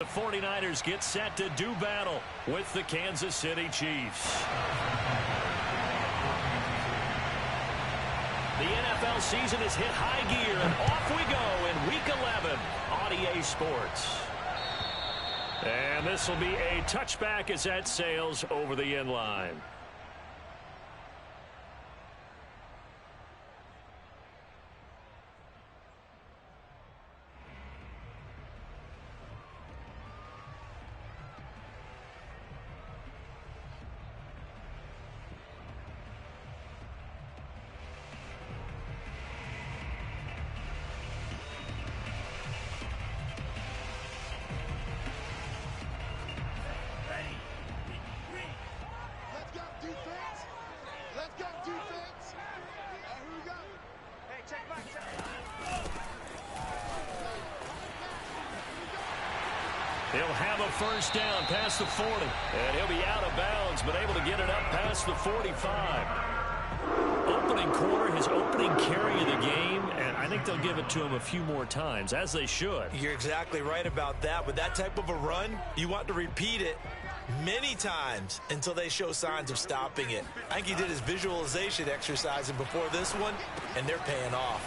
The 49ers get set to do battle with the Kansas City Chiefs. The NFL season has hit high gear, and off we go in Week 11 on EA Sports. And this will be a touchback as that sails over the end line. He'll have a first down past the 40. And he'll be out of bounds, but able to get it up past the 45. Opening quarter, his opening carry of the game, and I think they'll give it to him a few more times, as they should. You're exactly right about that. With that type of a run, you want to repeat it many times until they show signs of stopping it. I think he did his visualization exercising before this one, and they're paying off.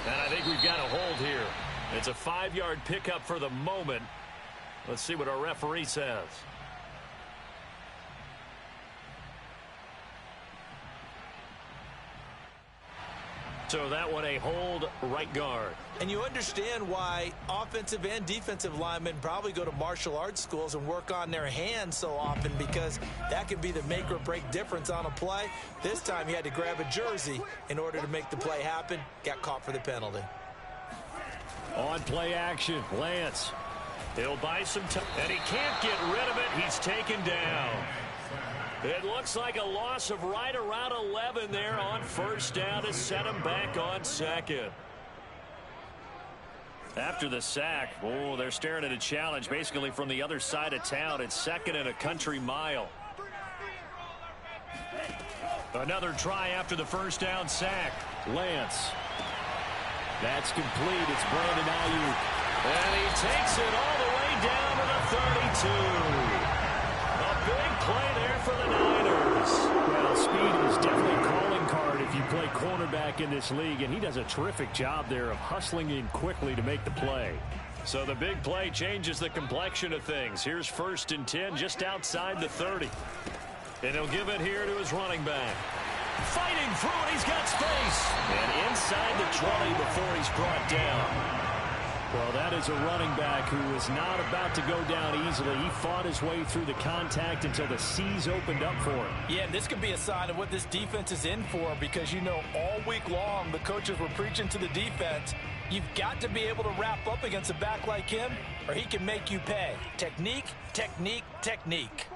And I think we've got a hold here. It's a 5-yard pickup for the moment. Let's see what our referee says. So that one a hold, right guard. And you understand why offensive and defensive linemen probably go to martial arts schools and work on their hands so often, because that can be the make or break difference on a play. This time he had to grab a jersey in order to make the play happen. Got caught for the penalty. On play action, Lance. He'll buy some time, and he can't get rid of it. He's taken down. It looks like a loss of right around 11 there on first down to set him back on second. After the sack, oh, they're staring at a challenge basically from the other side of town. It's second and a country mile. Another try after the first down sack. Lance. That's complete. It's Brandon Ayuk. And he takes it all the way down to the 32. A big play there for the Niners. Well, speed is definitely a calling card if you play cornerback in this league, and he does a terrific job there of hustling in quickly to make the play. So the big play changes the complexion of things. Here's 1st and 10 just outside the 30. And he'll give it here to his running back. Fighting through it, he's got space. And inside the 20 before he's brought down. Well, that is a running back who is not about to go down easily. He fought his way through the contact until the C's opened up for him. Yeah, and this could be a sign of what this defense is in for, because, you know, all week long the coaches were preaching to the defense, you've got to be able to wrap up against a back like him or he can make you pay. Technique, technique, technique.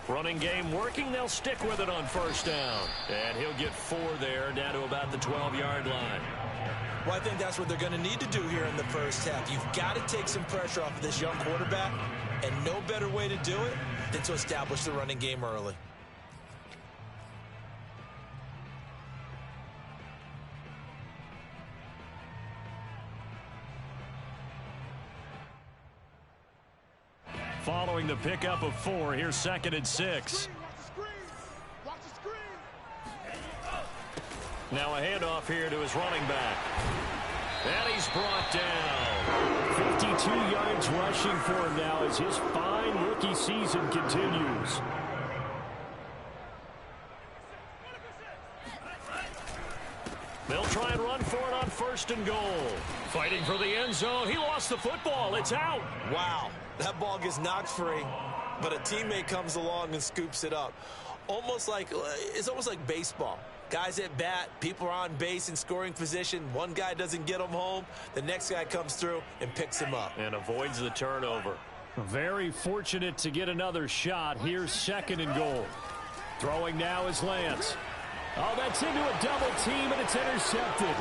Running game working. They'll stick with it on first down. And he'll get 4 there, down to about the 12-yard line. Well, I think that's what they're going to need to do here in the first half. You've got to take some pressure off of this young quarterback, and no better way to do it than to establish the running game early. Following the pickup of 4, here's 2nd and 6. Now a handoff here to his running back. And he's brought down. 52 yards rushing for him now as his fine rookie season continues. They'll try and run for it on 1st and goal. Fighting for the end zone. He lost the football. It's out. Wow. That ball gets knocked free, but a teammate comes along and scoops it up. It's almost like baseball. Guys at bat, people are on base in scoring position. One guy doesn't get him home. The next guy comes through and picks him up. And avoids the turnover. Very fortunate to get another shot. Here's 2nd and goal. Throwing now is Lance. Oh, that's into a double team, and it's intercepted.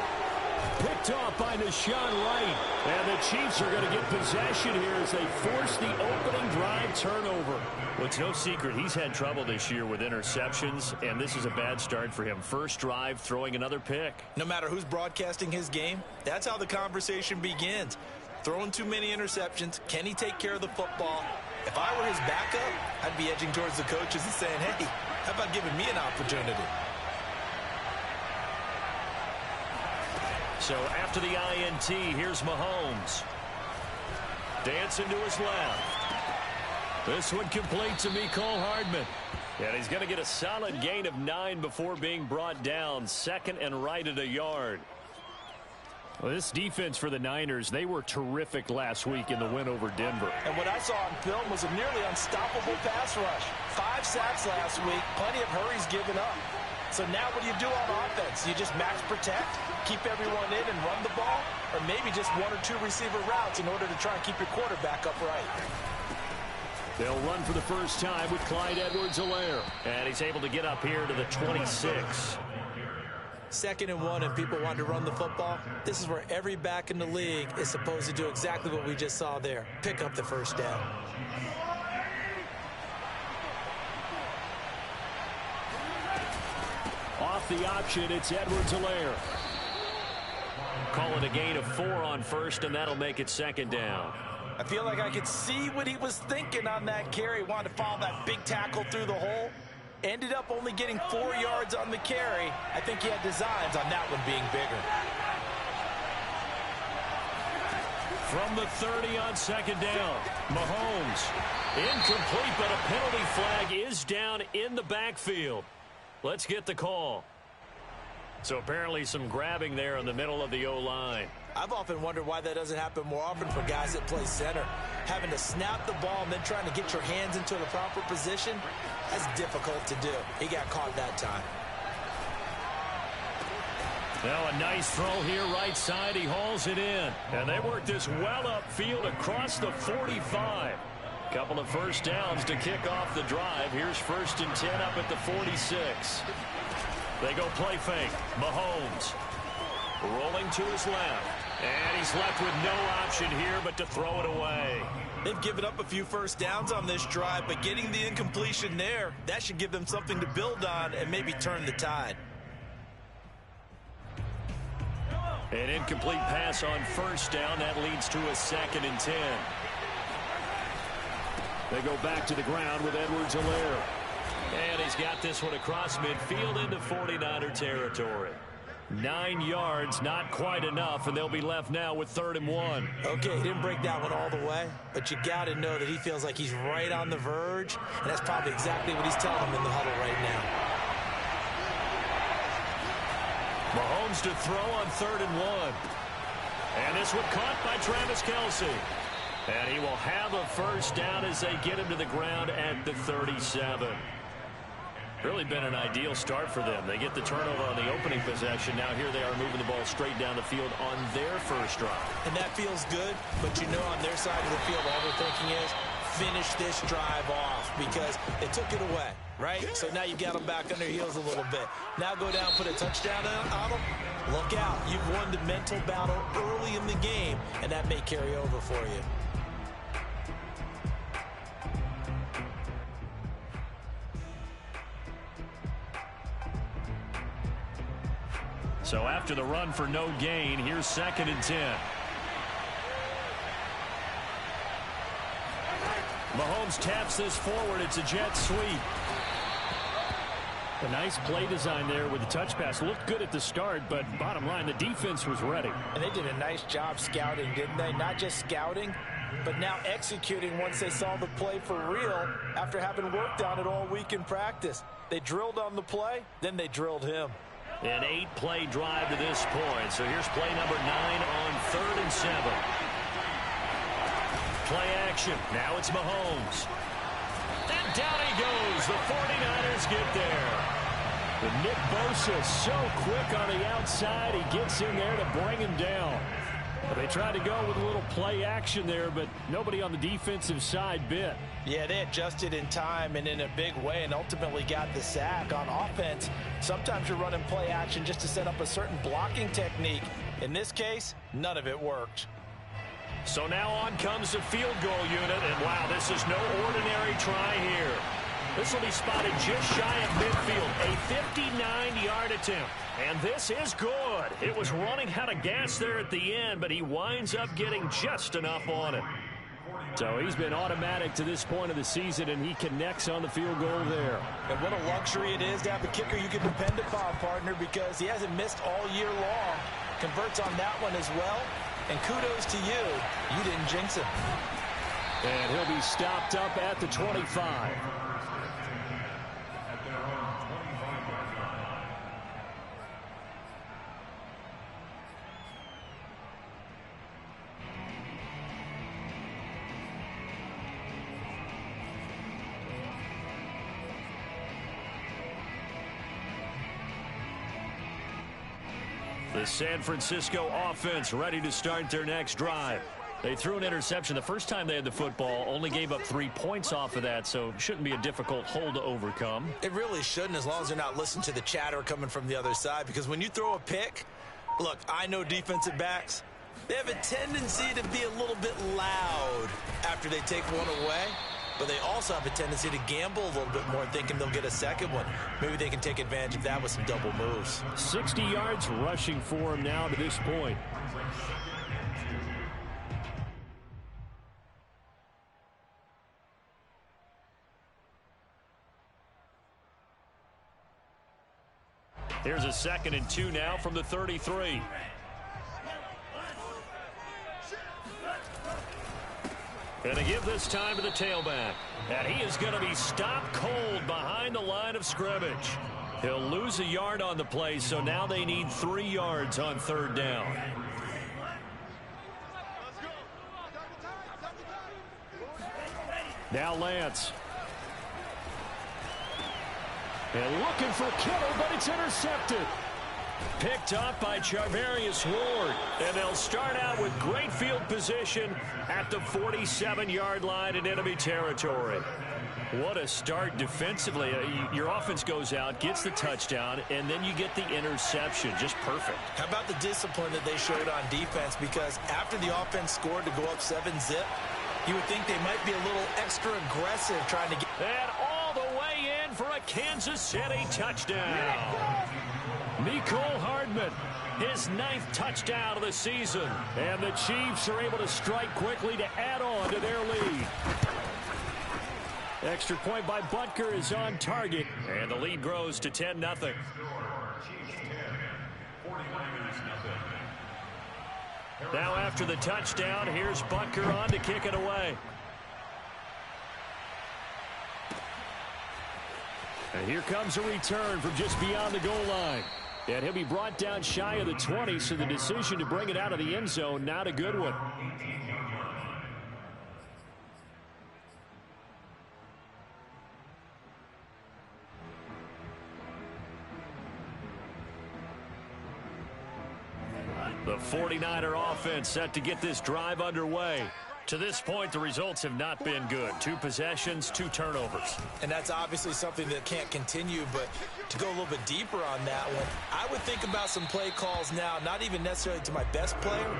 Picked off by Deshaun Wright. And the Chiefs are going to get possession here as they force the opening drive turnover. Well, it's no secret he's had trouble this year with interceptions, and this is a bad start for him. First drive, throwing another pick. No matter who's broadcasting his game, that's how the conversation begins. Throwing too many interceptions. Can he take care of the football? If I were his backup, I'd be edging towards the coaches and saying, hey, how about giving me an opportunity? So after the INT, here's Mahomes. Dancing to his left. This one complete to Mecole Hardman. And he's going to get a solid gain of 9 before being brought down. Second and right at a yard. Well, this defense for the Niners, they were terrific last week in the win over Denver. And what I saw on film was a nearly unstoppable pass rush. 5 sacks last week, plenty of hurries given up. So now what do you do on offense? You just max protect, keep everyone in and run the ball, or maybe just 1 or 2 receiver routes in order to try and keep your quarterback upright. They'll run for the first time with Clyde Edwards-Helaire. And he's able to get up here to the 26. 2nd and 1 and people want to run the football. This is where every back in the league is supposed to do exactly what we just saw there. Pick up the first down. Off the option, it's Edwards-Helaire. Call it a gain of 4 on first, and that'll make it 2nd down. I feel like I could see what he was thinking on that carry. Wanted to follow that big tackle through the hole. Ended up only getting 4 yards on the carry. I think he had designs on that one being bigger. From the 30 on 2nd down, Mahomes. Incomplete, but a penalty flag is down in the backfield. Let's get the call. So apparently some grabbing there in the middle of the O-line. I've often wondered why that doesn't happen more often for guys that play center. Having to snap the ball and then trying to get your hands into the proper position, that's difficult to do. He got caught that time. Now a nice throw here right side. He hauls it in. And they work this well upfield across the 45. Couple of first downs to kick off the drive. Here's 1st and 10 up at the 46. They go play fake. Mahomes rolling to his left. And he's left with no option here but to throw it away. They've given up a few first downs on this drive, but getting the incompletion there, that should give them something to build on and maybe turn the tide. An incomplete pass on first down. That leads to a 2nd and 10. They go back to the ground with Edwards-Helaire. And he's got this one across midfield into 49er territory. 9 yards, not quite enough, and they'll be left now with 3rd and 1. Okay, he didn't break that one all the way, but you got to know that he feels like he's right on the verge, and that's probably exactly what he's telling him in the huddle right now. Mahomes to throw on 3rd and 1. And this one caught by Travis Kelce. And he will have a first down as they get him to the ground at the 37. Really been an ideal start for them. They get the turnover on the opening possession. Now here they are moving the ball straight down the field on their first drive. And that feels good, but you know on their side of the field all they're thinking is finish this drive off because they took it away, right? So now you've got them back on their heels a little bit. Now go down, put a touchdown on them. Look out. You've won the mental battle early in the game, and that may carry over for you. So after the run for no gain, here's 2nd and 10. Mahomes taps this forward. It's a jet sweep. A nice play design there with the touch pass. Looked good at the start, but bottom line, the defense was ready. And they did a nice job scouting, didn't they? Not just scouting, but now executing once they saw the play for real after having worked on it all week in practice. They drilled on the play, then they drilled him. An 8-play drive to this point. So here's play number 9 on 3rd and 7. Play action. Now it's Mahomes. And down he goes. The 49ers get there. But Nick Bosa so quick on the outside. He gets in there to bring him down. They tried to go with a little play action there, but nobody on the defensive side bit. Yeah, they adjusted in time and in a big way and ultimately got the sack. On offense, sometimes you're running play action just to set up a certain blocking technique. In this case, none of it worked. So now on comes the field goal unit, and wow, this is no ordinary try here. This will be spotted just shy of midfield, a 59-yard attempt. And this is good. It was running out of gas there at the end, but he winds up getting just enough on it. So he's been automatic to this point of the season, and he connects on the field goal there. And what a luxury it is to have a kicker you can depend upon, partner, because he hasn't missed all year long. Converts on that one as well. And kudos to you. You didn't jinx him. And he'll be stopped up at the 25. The San Francisco offense ready to start their next drive. They threw an interception the first time they had the football, only gave up 3 points off of that, so it shouldn't be a difficult hole to overcome. It really shouldn't, as long as they're not listening to the chatter coming from the other side, because when you throw a pick, look, I know defensive backs, they have a tendency to be a little bit loud after they take one away. But they also have a tendency to gamble a little bit more, thinking they'll get a second one. Maybe they can take advantage of that with some double moves. 60 yards rushing for him now to this point. Here's a 2nd and 2 now from the 33. Going to give this time to the tailback. And he is going to be stopped cold behind the line of scrimmage. He'll lose a yard on the play, so now they need 3 yards on 3rd down. Now Lance. And looking for Kittle, but it's intercepted. Picked up by Charvarius Ward. And they'll start out with great field position at the 47-yard line in enemy territory. What a start defensively. Your offense goes out, gets the touchdown, and then you get the interception. Just perfect. How about the discipline that they showed on defense? Because after the offense scored to go up 7-zip, you would think they might be a little extra aggressive trying to get... And all the way in for a Kansas City touchdown. Mecole Hardman, his 9th touchdown of the season. And the Chiefs are able to strike quickly to add on to their lead. Extra point by Butker is on target. And the lead grows to 10-0. Now after the touchdown, here's Butker on to kick it away. And here comes a return from just beyond the goal line. And he'll be brought down shy of the 20, so the decision to bring it out of the end zone, not a good one. The 49er offense set to get this drive underway. To this point, the results have not been good. 2 possessions, 2 turnovers. And that's obviously something that can't continue, but to go a little bit deeper on that one, I would think about some play calls now, not even necessarily to my best player,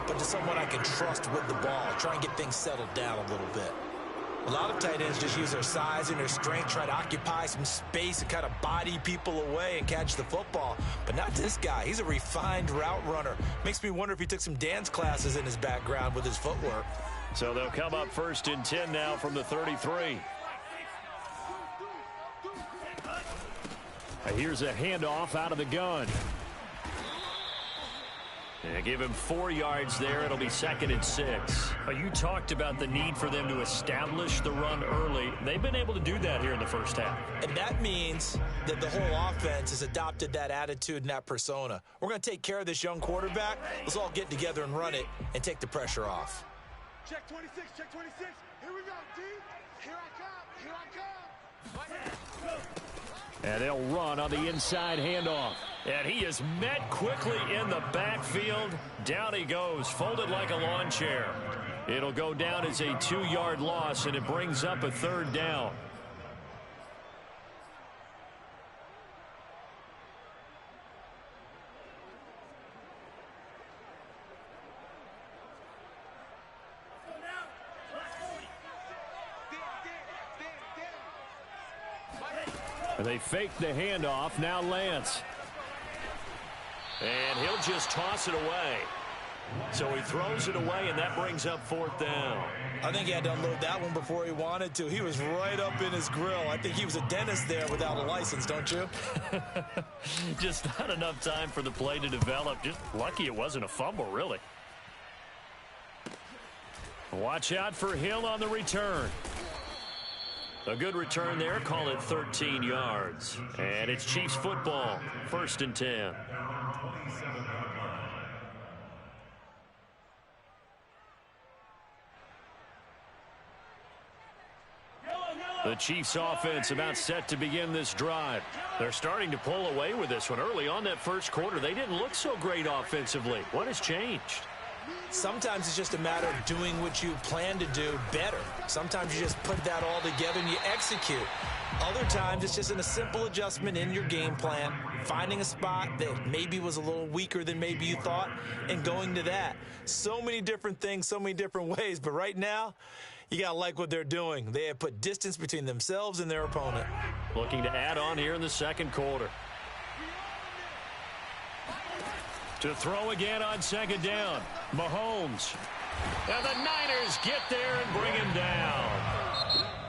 but to someone I can trust with the ball. Try and get things settled down a little bit. A lot of tight ends just use their size and their strength, try to occupy some space and kind of body people away and catch the football. But not this guy. He's a refined route runner. Makes me wonder if he took some dance classes in his background with his footwork. So they'll come up 1st and 10 now from the 33. Here's a handoff out of the gun. And give him 4 yards there. It'll be 2nd and 6. You talked about the need for them to establish the run early. They've been able to do that here in the first half. And that means that the whole offense has adopted that attitude and that persona. We're going to take care of this young quarterback. Let's all get together and run it and take the pressure off. Check 26, check 26. Here we go, D. Here I come, here I come. And they'll run on the inside handoff. And he is met quickly in the backfield. Down he goes, folded like a lawn chair. It'll go down as a 2-yard loss, and it brings up a 3rd down. And they fake the handoff. Now Lance. And he'll just toss it away. So he throws it away, and that brings up 4th down. I think he had to unload that one before he wanted to. He was right up in his grill. I think he was a dentist there without a license, don't you? Just not enough time for the play to develop. Just lucky it wasn't a fumble, really. Watch out for Hill on the return. A good return there. Call it 13 yards. And it's Chiefs football. 1st and 10. The Chiefs offense about set to begin this drive. They're starting to pull away with this one. Early on that first quarter, they didn't look so great offensively. What has changed? Sometimes it's just a matter of doing what you plan to do better. Sometimes you just put that all together and you execute. Other times it's just a simple adjustment in your game plan, finding a spot that maybe was a little weaker than maybe you thought, and going to that. So many different things, so many different ways, but right now, you got to like what they're doing. They have put distance between themselves and their opponent. Looking to add on here in the second quarter. To throw again on 2nd down. Mahomes. And the Niners get there and bring him down.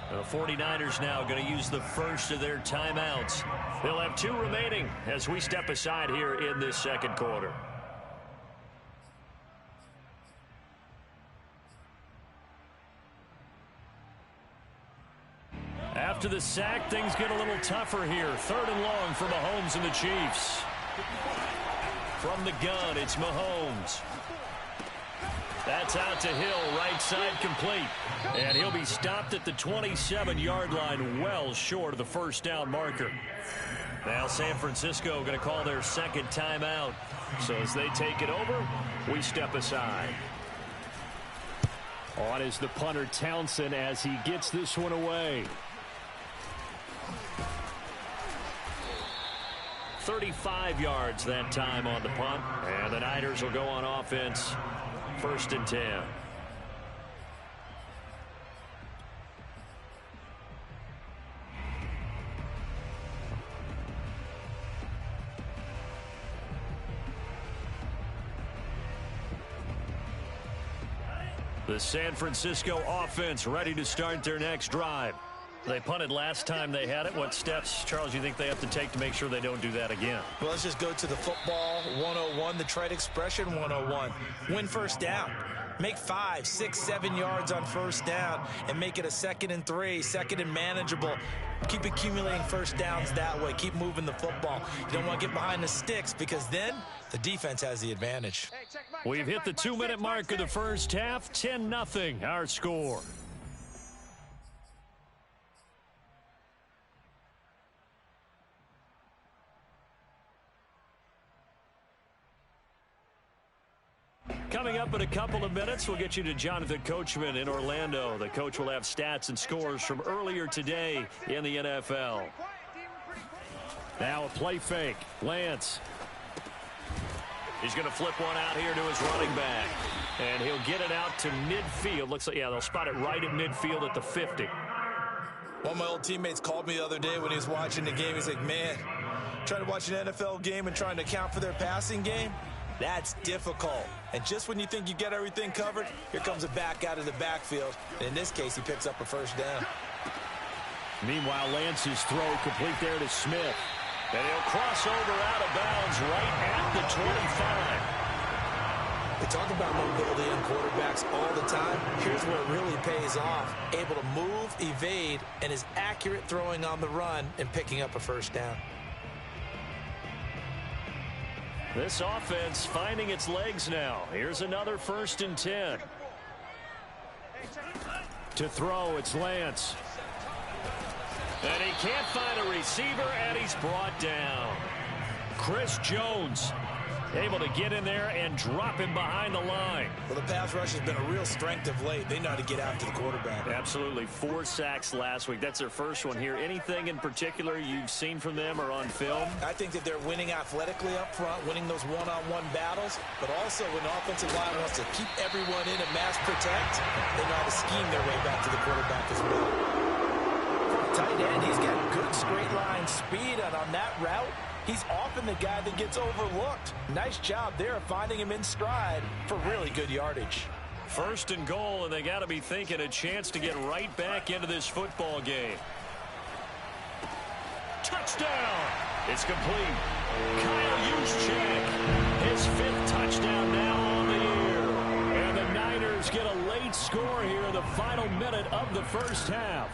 The 49ers now going to use the first of their timeouts. They'll have 2 remaining as we step aside here in this second quarter. After the sack, things get a little tougher here. 3rd and long for Mahomes and the Chiefs. From the gun, it's Mahomes. That's out to Hill, right side complete. And he'll be stopped at the 27-yard line, well short of the 1st down marker. Now San Francisco going to call their 2nd timeout. So as they take it over, we step aside. On is the punter Townsend as he gets this one away. 35 yards that time on the punt. And the Niners will go on offense. 1st and 10. The San Francisco offense ready to start their next drive. They punted last time they had it. What steps, Charles, do you think they have to take to make sure they don't do that again? Well, let's just go to the football 101, the trade expression 101. Win 1st down. Make 5, 6, 7 yards on 1st down and make it a 2nd and 3, 2nd and manageable. Keep accumulating 1st downs that way. Keep moving the football. You don't want to get behind the sticks because then the defense has the advantage. We've hit the 2-minute mark of the first half. 10-0 our score. Coming up in a couple of minutes, we'll get you to Jonathan Coachman in Orlando. The coach will have stats and scores from earlier today in the NFL. Now a play fake. Lance. He's going to flip one out here to his running back. And he'll get it out to midfield. Looks like, yeah, they'll spot it right at midfield at the 50. One of my old teammates called me the other day when he was watching the game. He's like, man, trying to watch an NFL game and trying to account for their passing game? That's difficult. And just when you think you get everything covered, here comes a back out of the backfield. And in this case, he picks up a 1st down. Meanwhile, Lance's throw complete there to Smith. And he'll cross over out of bounds right at the 25. They talk about mobility in quarterbacks all the time. Here's where it really pays off. Able to move, evade, and is accurate throwing on the run and picking up a 1st down. This offense finding its legs now. Here's another 1st and 10. To throw, it's Lance. And he can't find a receiver, and he's brought down. Chris Jones able to get in there and drop him behind the line. Well, the pass rush has been a real strength of late. They know how to get after the quarterback. Absolutely. 4 sacks last week. That's their first one here. Anything in particular you've seen from them or on film? I think that they're winning athletically up front, winning those one-on-one battles, but also when the offensive line wants to keep everyone in and mass protect, they know how to scheme their way back to the quarterback as well. tight end. He's got good straight line speed, and on that route, he's often the guy that gets overlooked. Nice job there finding him in stride for really good yardage. 1st and goal, and they got to be thinking a chance to get right back into this football game. Touchdown! It's complete. Kyle Juszczyk, his 5th touchdown now on the year. And the Niners get a late score here in the final minute of the first half.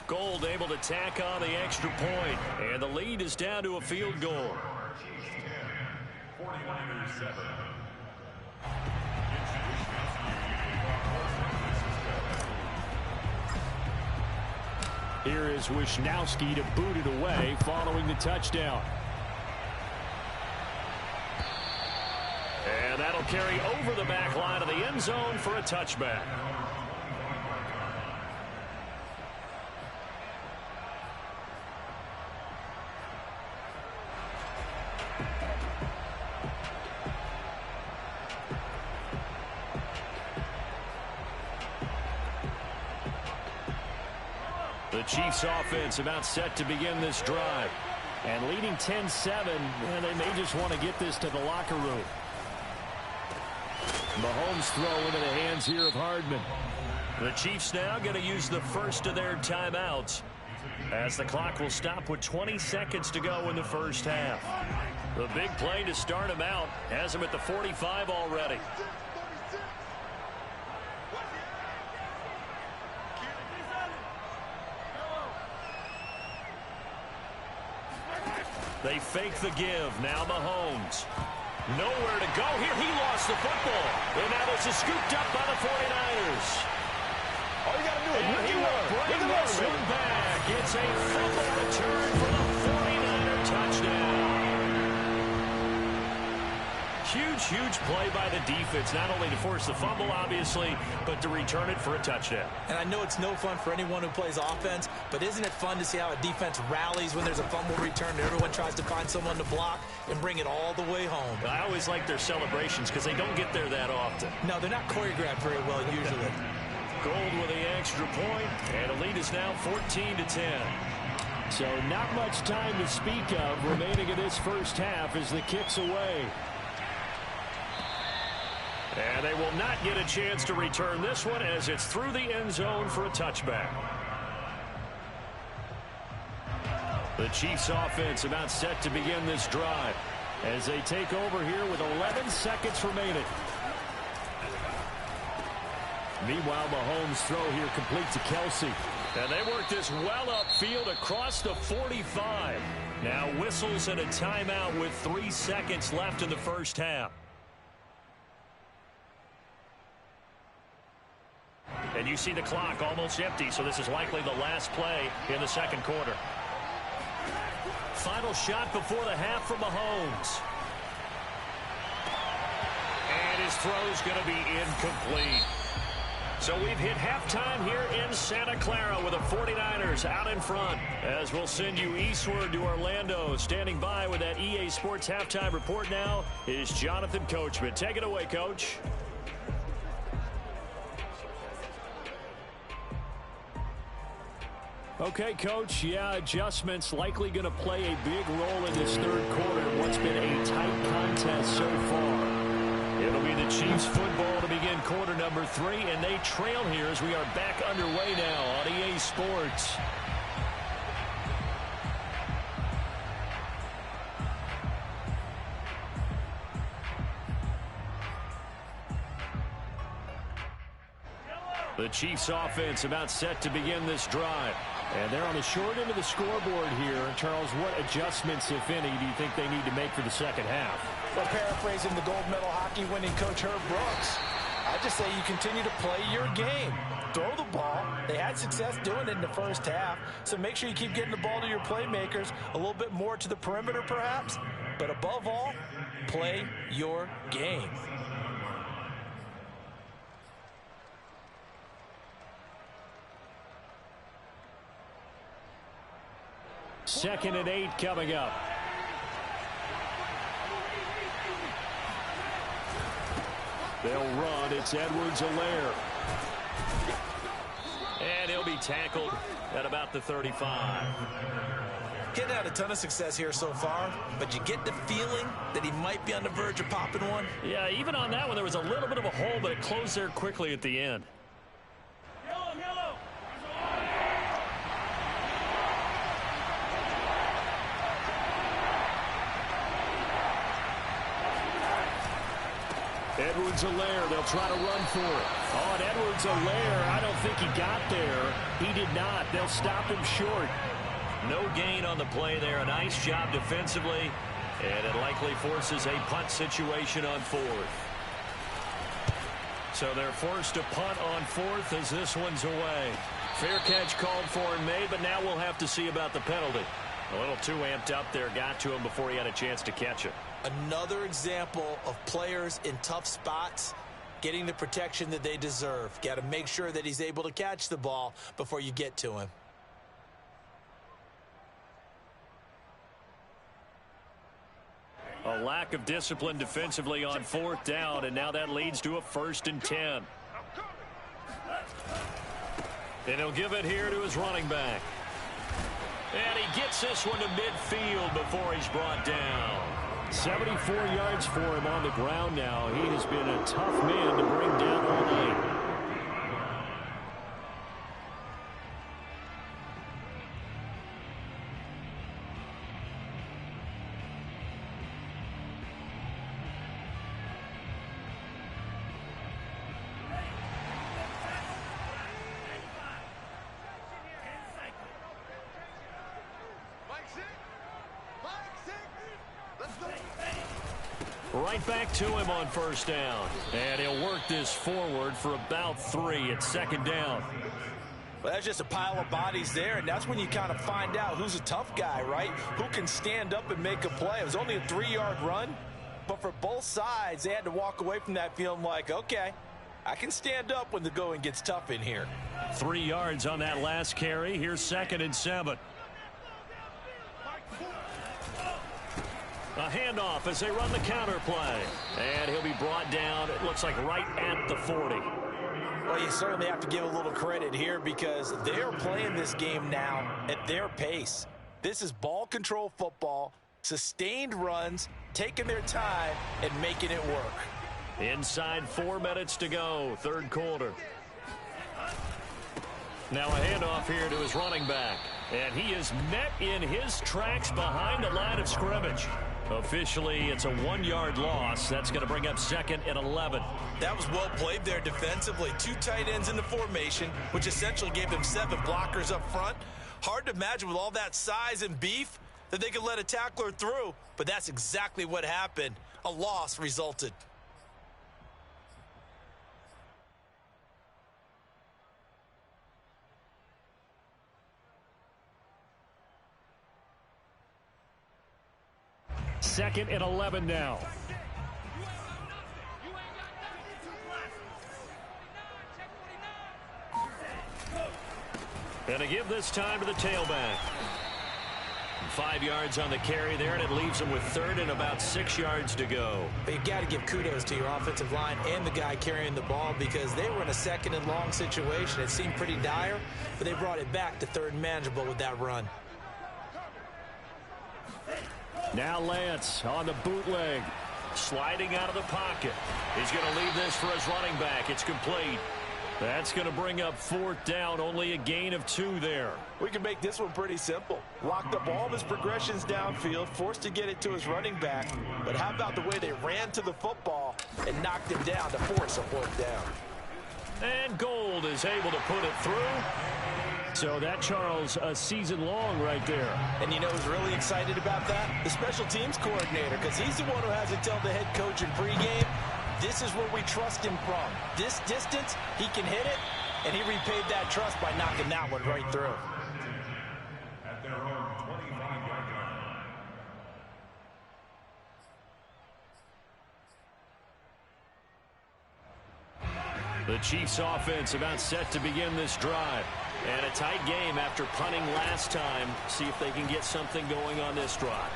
Gold able to tack on the extra point, and the lead is down to a field goal. 49ers 7. Here is Wisnowski to boot it away following the touchdown. And that'll carry over the back line of the end zone for a touchback. The Chiefs offense about set to begin this drive. And leading 10-7, and they may just want to get this to the locker room. Mahomes throw into the hands here of Hardman. The Chiefs now going to use the first of their timeouts, as the clock will stop with 20 seconds to go in the first half. The big play to start him out has him at the 45 already. They fake the give. Now Mahomes. Nowhere to go here. He lost the football. And now this is scooped up by the 49ers. All you got to do is and he will bring this one back. It's a fumble return for the 49er touchdown. Huge play by the defense, not only to force the fumble, obviously, but to return it for a touchdown. And I know it's no fun for anyone who plays offense, but isn't it fun to see how a defense rallies when there's a fumble return and everyone tries to find someone to block and bring it all the way home? I always like their celebrations because they don't get there that often. No, they're not choreographed very well usually. Gold with the extra point, and the lead is now 14-10. So not much time to speak of remaining in this first half as the kick's away. And they will not get a chance to return this one as it's through the end zone for a touchback. The Chiefs offense about set to begin this drive as they take over here with 11 seconds remaining. Meanwhile, Mahomes' throw here complete to Kelsey. And they work this well upfield across the 45. Now whistles and a timeout with 3 seconds left in the first half. And you see the clock almost empty, so this is likely the last play in the second quarter. Final shot before the half from Mahomes. And his throw's going to be incomplete. So we've hit halftime here in Santa Clara with the 49ers out in front. As we'll send you eastward to Orlando. Standing by with that EA Sports halftime report now is Jonathan Coachman. Take it away, Coach. Okay, Coach, yeah, adjustments likely going to play a big role in this third quarter in what's been a tight contest so far. It'll be the Chiefs football to begin quarter number 3, and they trail here as we are back underway now on EA Sports. The Chiefs offense about set to begin this drive. And they're on the short end of the scoreboard here. Charles, what adjustments, if any, do you think they need to make for the second half? Well, paraphrasing the gold medal hockey winning coach Herb Brooks, I just say you continue to play your game. Throw the ball. They had success doing it in the first half, so make sure you keep getting the ball to your playmakers, a little bit more to the perimeter perhaps, but above all, play your game. Second and 8 coming up. They'll run. It's Edwards-Helaire. And he'll be tackled at about the 35. Getting had a ton of success here so far, but you get the feeling that he might be on the verge of popping one. Yeah, even on that one, there was a little bit of a hole, but it closed there quickly at the end. Edwards-Helaire, they'll try to run for it. Oh, and Edwards-Helaire, I don't think he got there. He did not. They'll stop him short. No gain on the play there. A nice job defensively, and it likely forces a punt situation on fourth. So they're forced to punt on fourth as this one's away. Fair catch called for and made, but now we'll have to see about the penalty. A little too amped up there, got to him before he had a chance to catch it. Another example of players in tough spots getting the protection that they deserve. Got to make sure that he's able to catch the ball before you get to him. A lack of discipline defensively on fourth down, and now that leads to a 1st and 10. And he'll give it here to his running back. And he gets this one to midfield before he's brought down. 74 yards for him on the ground now. He has been a tough man to bring down all night. Right back to him on 1st down. And he'll work this forward for about 3 at 2nd down. Well, that's just a pile of bodies there, and that's when you kind of find out who's a tough guy, right? Who can stand up and make a play. It was only a 3-yard run, but for both sides, they had to walk away from that feeling like, okay, I can stand up when the going gets tough in here. 3 yards on that last carry. Here's 2nd and 7. A handoff as they run the counter play. And he'll be brought down, it looks like right at the 40. Well, you certainly have to give a little credit here because they're playing this game now at their pace. This is ball control football, sustained runs, taking their time and making it work. Inside 4 minutes to go, 3rd quarter. Now a handoff here to his running back. And he is met in his tracks behind the line of scrimmage. Officially, it's a 1-yard loss. That's going to bring up 2nd and 11. That was well played there defensively. 2 tight ends in the formation, which essentially gave them 7 blockers up front. Hard to imagine with all that size and beef that they could let a tackler through, but that's exactly what happened. A loss resulted. Second and 11 now. And to give this time to the tailback. 5 yards on the carry there, and it leaves them with 3rd and about 6 yards to go. But you've got to give kudos to your offensive line and the guy carrying the ball because they were in a 2nd and long situation. It seemed pretty dire, but they brought it back to 3rd and manageable with that run. Now Lance on the bootleg, sliding out of the pocket. He's going to leave this for his running back. It's complete. That's going to bring up 4th down, only a gain of 2 there. We can make this one pretty simple. Locked up all of his progressions downfield, forced to get it to his running back. But how about the way they ran to the football and knocked him down to force a 4th down? And Gold is able to put it through. So that, Charles, a season long right there. And you know who's really excited about that? The special teams coordinator, because he's the one who has to tell the head coach in pregame, this is where we trust him from. This distance, he can hit it, and he repaid that trust by knocking that one right through. At their own 25-yard line. The Chiefs offense about set to begin this drive. And a tight game after punting last time. See if they can get something going on this drive.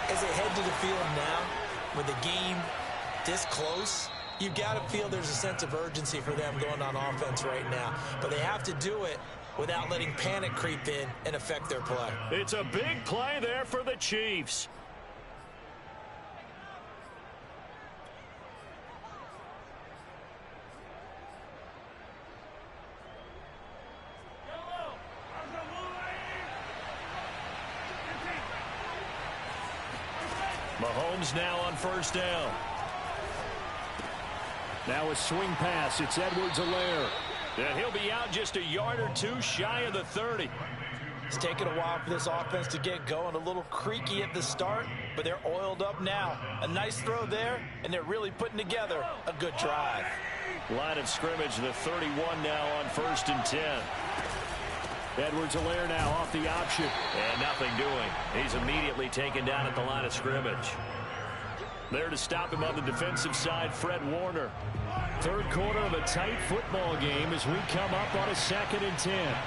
As they head to the field now, with the game this close, You've got to feel there's a sense of urgency for them going on offense right now. But they have to do it without letting panic creep in and affect their play. It's a big play there for the Chiefs. Mahomes now on first down. Now a swing pass. It's Edwards-Helaire. And he'll be out just a yard or two shy of the 30. It's taken a while for this offense to get going. A little creaky at the start, but they're oiled up now. A nice throw there, and they're really putting together a good drive. Line of scrimmage, the 31 now on 1st and 10. Edwards-Helaire now off the option. And nothing doing. He's immediately taken down at the line of scrimmage. There to stop him on the defensive side, Fred Warner. Third quarter of a tight football game as we come up on a 2nd and 10.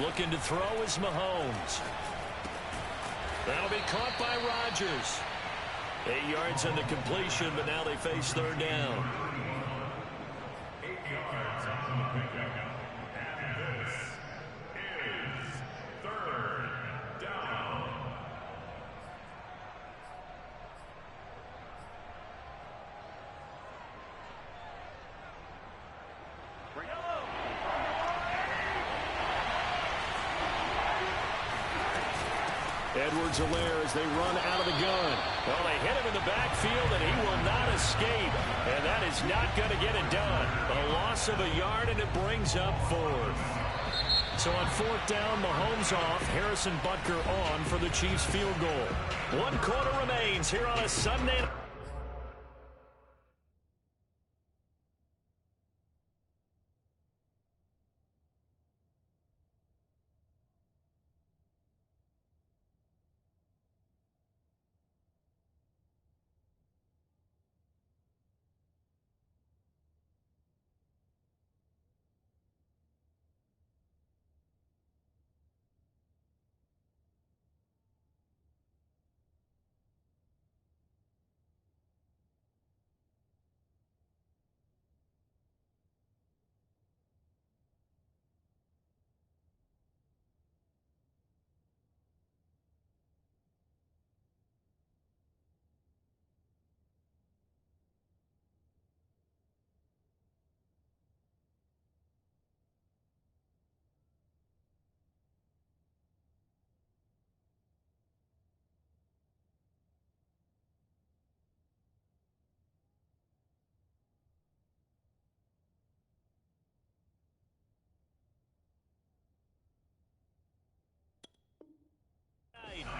Looking to throw is Mahomes. That'll be caught by Rodgers. 8 yards on the completion, but now they face 3rd down. 8 yards on the pickup. And this is 3rd down. Edwards-Helaire as they run out of the gun. Well, they hit him in the backfield, and he will not escape. And that is not going to get it done. A loss of a yard, and it brings up 4th. So on 4th down, Mahomes off. Harrison Butker on for the Chiefs field goal. 1 quarter remains here on a Sunday night.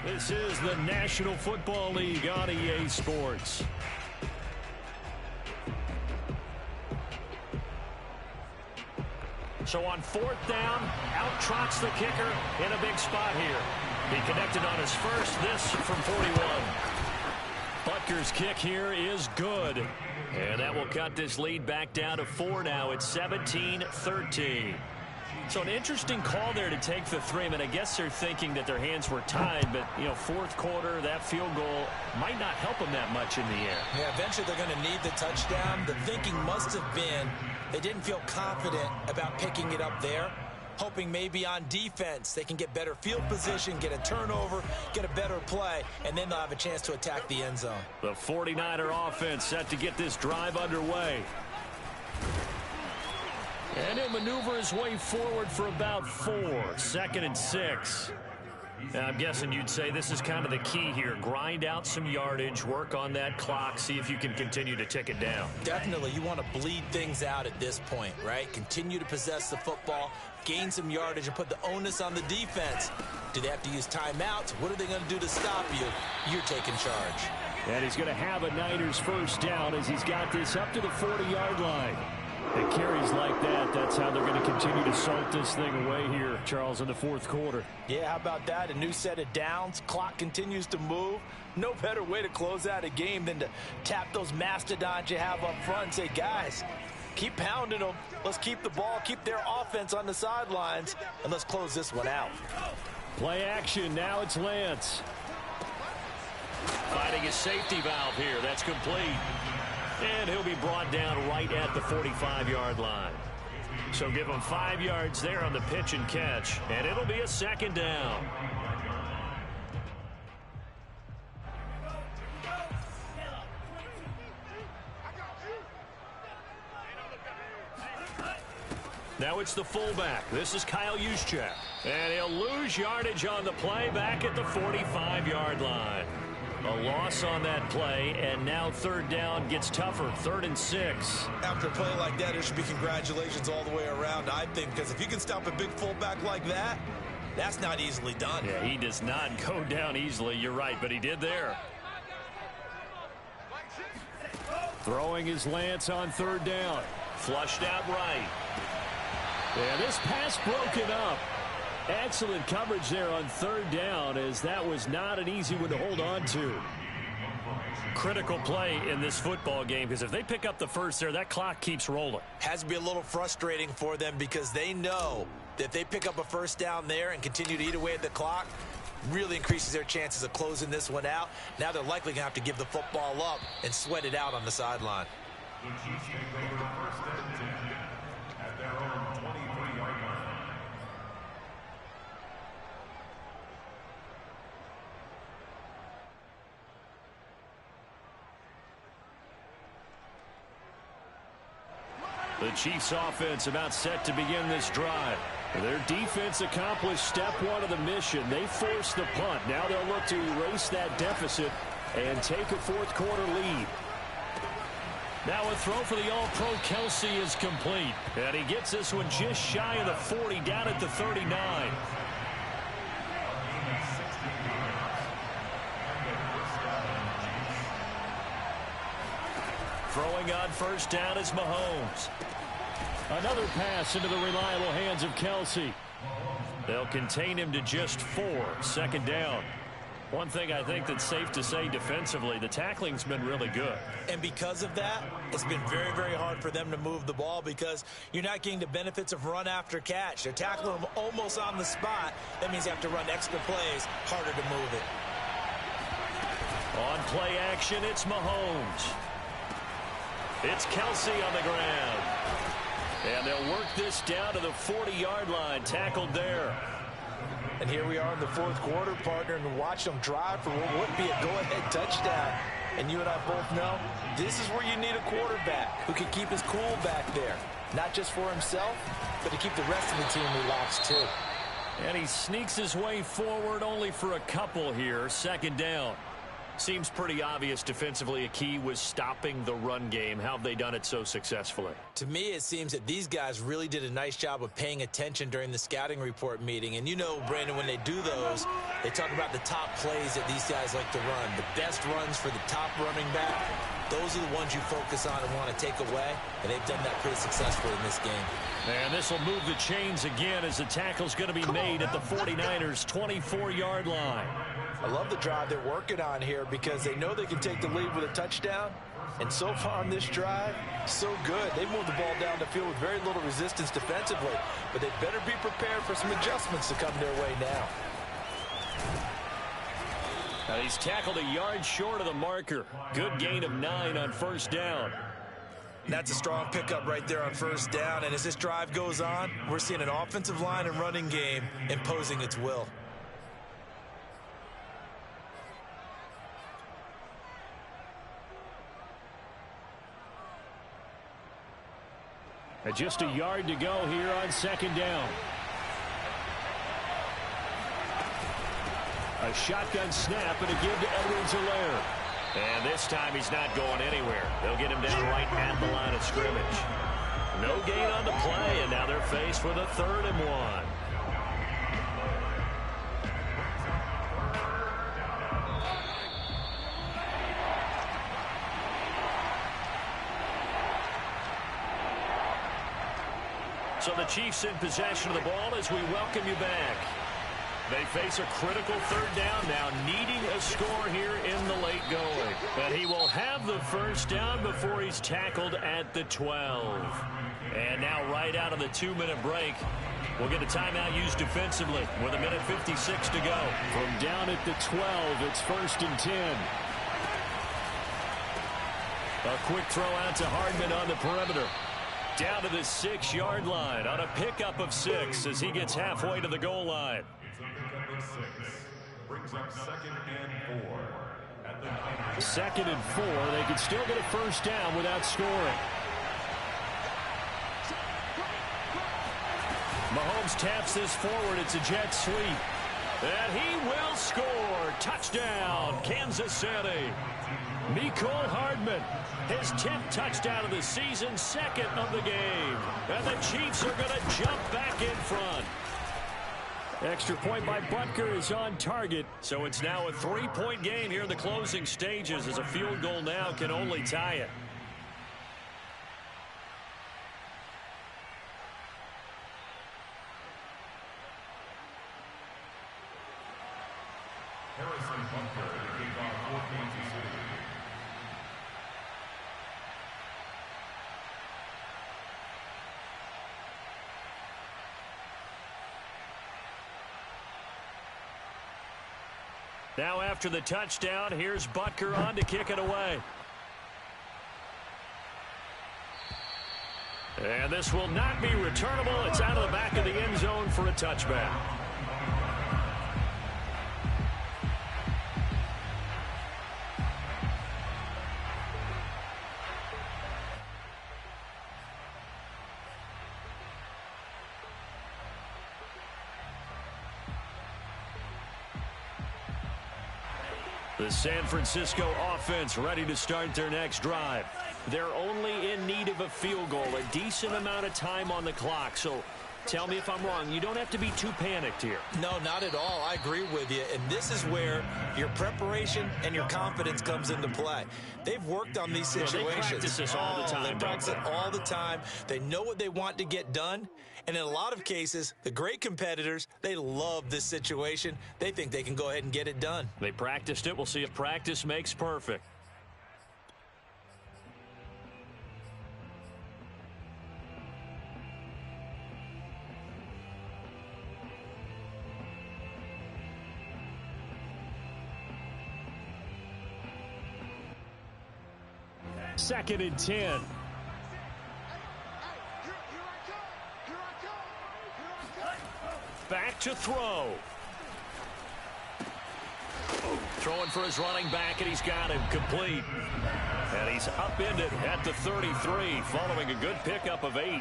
This is the National Football League on EA Sports. So on 4th down, out trots the kicker in a big spot here. He connected on his first, this from 41. Butker's kick here is good. And that will cut this lead back down to 4 now. It's 17-13. So an interesting call there to take the 3. I mean, I guess they're thinking that their hands were tied, but, you know, 4th quarter, that field goal might not help them that much in the air. Yeah, eventually they're going to need the touchdown. The thinking must have been they didn't feel confident about picking it up there, hoping maybe on defense they can get better field position, get a turnover, get a better play, and then they'll have a chance to attack the end zone. The 49er offense set to get this drive underway. And he'll maneuver his way forward for about 4. 2nd and 6. Now, I'm guessing you'd say this is kind of the key here. Grind out some yardage, work on that clock, see if you can continue to tick it down. Definitely, you want to bleed things out at this point, right? Continue to possess the football, gain some yardage, and put the onus on the defense. Do they have to use timeouts? What are they going to do to stop you? You're taking charge. And he's going to have a Niners first down as he's got this up to the 40-yard line. It carries like that. That's how they're going to continue to salt this thing away here, Charles, in the 4th quarter. Yeah, how about that? A new set of downs. Clock continues to move. No better way to close out a game than to tap those mastodons you have up front and say, guys, Keep pounding them. Let's keep the ball, keep their offense on the sidelines, and let's close this one out. Play action. Now it's Lance. Finding a safety valve here. That's complete. And he'll be brought down right at the 45-yard line. So give him 5 yards there on the pitch and catch, and it'll be a second down. Now it's the fullback. This is Kyle Juszczyk. And he'll lose yardage on the play back at the 45-yard line. A loss on that play, and now third down gets tougher, 3rd and 6. After a play like that, there should be congratulations all the way around, I think, because if you can stop a big fullback like that, that's not easily done. Yeah, he does not go down easily, you're right, but he did there. Throwing his Lance on 3rd down. Flushed out right. And this pass broken up. Excellent coverage there on 3rd down, as that was not an easy one to hold on to. Critical play in this football game, because if they pick up the first there, that clock keeps rolling. Has to be a little frustrating for them, because they know that if they pick up a first down there and continue to eat away at the clock, really increases their chances of closing this one out. Now they're likely going to have to give the football up and sweat it out on the sideline. The Chiefs take over first and 10 at their own 23-yard line. The Chiefs offense about set to begin this drive. Their defense accomplished step 1 of the mission. They forced the punt. Now they'll look to erase that deficit and take a 4th quarter lead. Now a throw for the All-Pro Kelce is complete. And he gets this one just shy of the 40, down at the 39. Throwing on first down is Mahomes. Another pass into the reliable hands of Kelce. They'll contain him to just 4, 2nd down. One thing I think that's safe to say defensively, the tackling's been really good. And because of that, it's been very, very hard for them to move the ball, because you're not getting the benefits of run after catch. They're tackling them almost on the spot. That means you have to run extra plays, harder to move it. On play action, it's Mahomes. It's Kelce on the ground. And they'll work this down to the 40-yard line, tackled there. And here we are in the 4th quarter, partner, and watch them drive for what would be a go-ahead touchdown. And you and I both know this is where you need a quarterback who can keep his cool back there. Not just for himself, but to keep the rest of the team relaxed too. And he sneaks his way forward only for a couple here, 2nd down. Seems pretty obvious defensively a key was stopping the run game. How have they done it so successfully? To me, it seems that these guys really did a nice job of paying attention during the scouting report meeting. And you know, Brandon, when they do those, they talk about the top plays that these guys like to run. The best runs for the top running back. Those are the ones you focus on and want to take away. And they've done that pretty successfully in this game. And this will move the chains again as the tackle's going to be made at the 49ers' 24-yard line. I love the drive they're working on here, because they know they can take the lead with a touchdown. And so far on this drive, so good. They moved the ball down the field with very little resistance defensively. But they better be prepared for some adjustments to come their way now. Now he's tackled a yard short of the marker. Good gain of 9 on first down. That's a strong pickup right there on first down. And as this drive goes on, we're seeing an offensive line and running game imposing its will. And just a yard to go here on 2nd down. A shotgun snap and a give to Edwards-Helaire. And this time he's not going anywhere. They'll get him down right at the line of scrimmage. No gain on the play, and now they're faced with a 3rd and 1. So the Chiefs in possession of the ball as we welcome you back. They face a critical third down now, needing a score here in the late going. But he will have the first down before he's tackled at the 12. And now right out of the 2-minute break, we'll get a timeout used defensively with 1:56 to go. From down at the 12, it's 1st and 10. A quick throw out to Hardman on the perimeter. Down to the 6-yard line on a pickup of 6 as he gets halfway to the goal line. It's a pickup of 6. Brings up 2nd and 4. At the 9. 2nd and 4. They could still get a first down without scoring. Mahomes taps this forward. It's a jet sweep. And he will score. Touchdown, Kansas City. Mecole Hardman, his 10th touchdown of the season, 2nd of the game. And the Chiefs are going to jump back in front. Extra point by Butker is on target. So it's now a 3-point game here in the closing stages as a field goal now can only tie it. Harrison Butker to kick off for Kansas City. Now after the touchdown, here's Butker on to kick it away. And this will not be returnable. It's out of the back of the end zone for a touchback. The San Francisco offense ready to start their next drive. They're only in need of a field goal, a decent amount of time on the clock. So tell me if I'm wrong. You don't have to be too panicked here. No, not at all. I agree with you. And this is where your preparation and your confidence comes into play. They've worked on these situations. They practice this all the time. They practice it all the time. They know what they want to get done. And in a lot of cases, the great competitors, they love this situation. They think they can go ahead and get it done. They practiced it. We'll see if practice makes perfect. Second and 10. Back to throw. Throwing for his running back, and he's got him complete. And he's upended at the 33, following a good pickup of 8.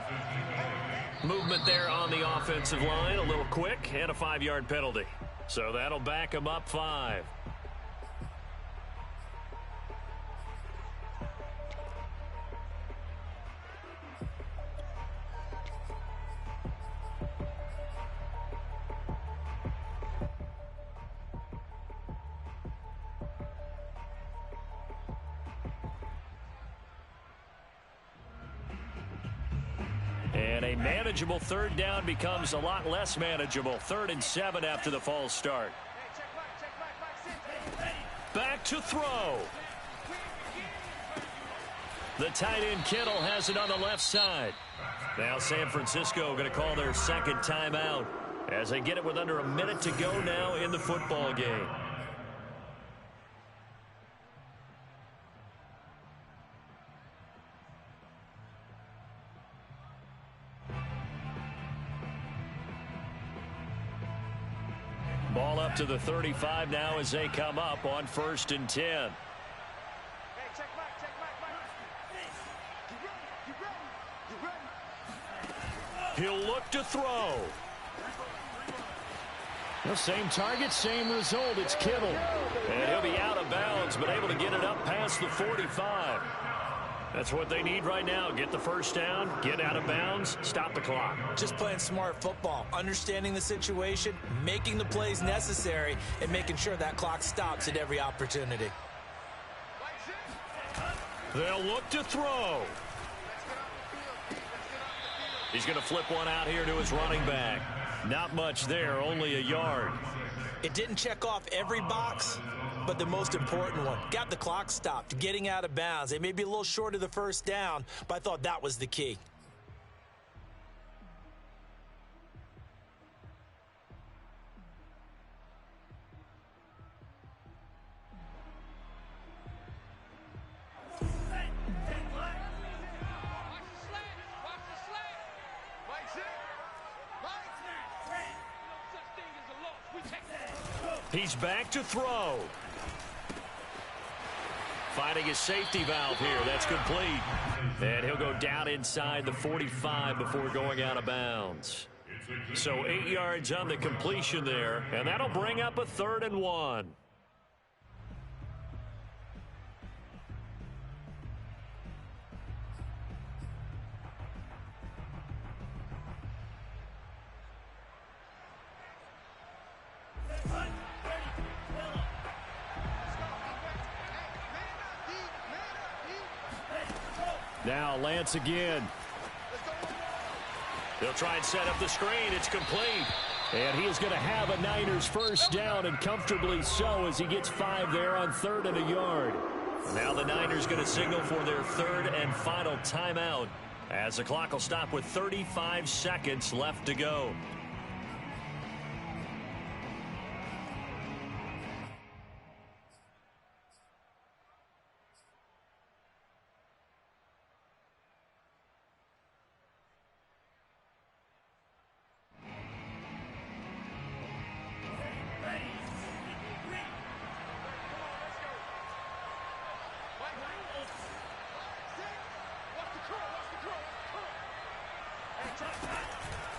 Movement there on the offensive line, a little quick, and a 5-yard penalty. So that'll back him up 5. And a manageable third down becomes a lot less manageable. 3rd and 7 after the false start. Back to throw. The tight end Kittle has it on the left side. Now San Francisco going to call their second timeout as they get it with under a minute to go now in the football game. Ball up to the 35 now as they come up on 1st and 10. He'll look to throw. The same target, same result. It's Kittle. And he'll be out of bounds, but able to get it up past the 45. That's what they need right now. Get the first down, get out of bounds, stop the clock. Just playing smart football, understanding the situation, making the plays necessary, and making sure that clock stops at every opportunity. They'll look to throw. He's going to flip one out here to his running back. Not much there, only a yard. It didn't check off every box, but the most important one. Got the clock stopped, getting out of bounds. They may be a little short of the first down, but I thought that was the key. He's back to throw. Finding his safety valve here. That's complete. And he'll go down inside the 45 before going out of bounds. So 8 yards on the completion there, and that'll bring up a 3rd and 1. Now Lance again. They'll try and set up the screen. It's complete. And he is going to have a Niners first down, and comfortably so, as he gets 5 there on 3rd and a yard. Now the Niners going to signal for their 3rd and final timeout, as the clock will stop with 35 seconds left to go.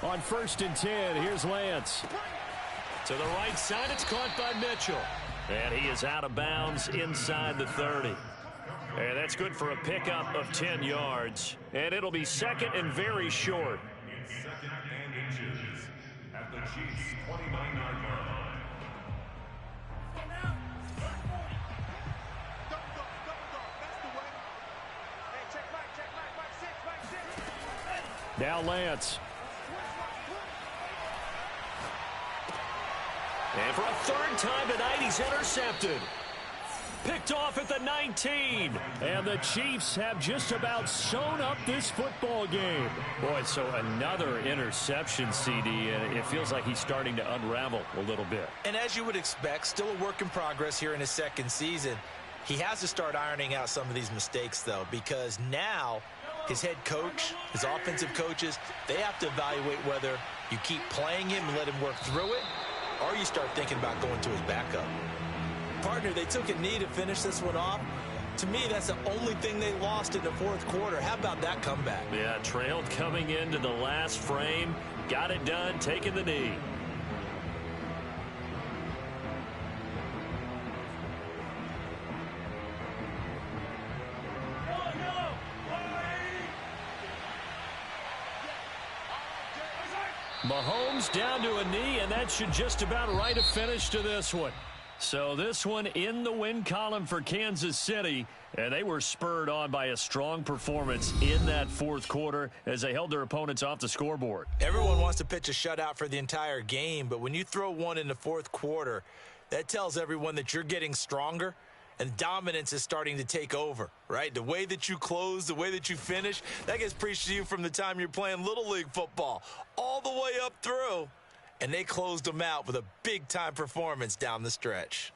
On 1st and 10, here's Lance. To the right side, it's caught by Mitchell. And he is out of bounds inside the 30. And that's good for a pickup of 10 yards. And it'll be 2nd and very short. It's 2nd and inches at the Chiefs' 29-yard line. Now Lance. And for a 3rd time tonight, he's intercepted. Picked off at the 19. And the Chiefs have just about sewn up this football game. Boy, so another interception, CD, and it feels like he's starting to unravel a little bit. And as you would expect, still a work in progress here in his 2nd season. He has to start ironing out some of these mistakes, though, because now his head coach, his offensive coaches, they have to evaluate whether you keep playing him and let him work through it, or you start thinking about going to his backup. Partner, they took a knee to finish this one off. To me, that's the only thing they lost in the 4th quarter. How about that comeback? Yeah, trailed coming into the last frame. Got it done, taking the knee. Mahomes down to a knee, and that should just about write a finish to this one. So this one in the win column for Kansas City, and they were spurred on by a strong performance in that 4th quarter as they held their opponents off the scoreboard. Everyone wants to pitch a shutout for the entire game, but when you throw one in the 4th quarter, that tells everyone that you're getting stronger and dominance is starting to take over, right? The way that you close, the way that you finish, that gets preached to you from the time you're playing Little League football all the way up through. And they closed them out with a big-time performance down the stretch.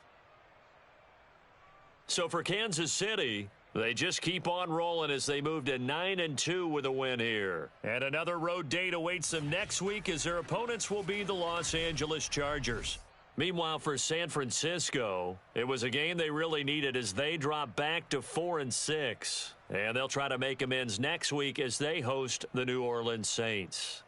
So for Kansas City, they just keep on rolling as they move to 9-2 with a win here. And another road date awaits them next week as their opponents will be the Los Angeles Chargers. Meanwhile, for San Francisco, it was a game they really needed as they drop back to 4-6. And they'll try to make amends next week as they host the New Orleans Saints.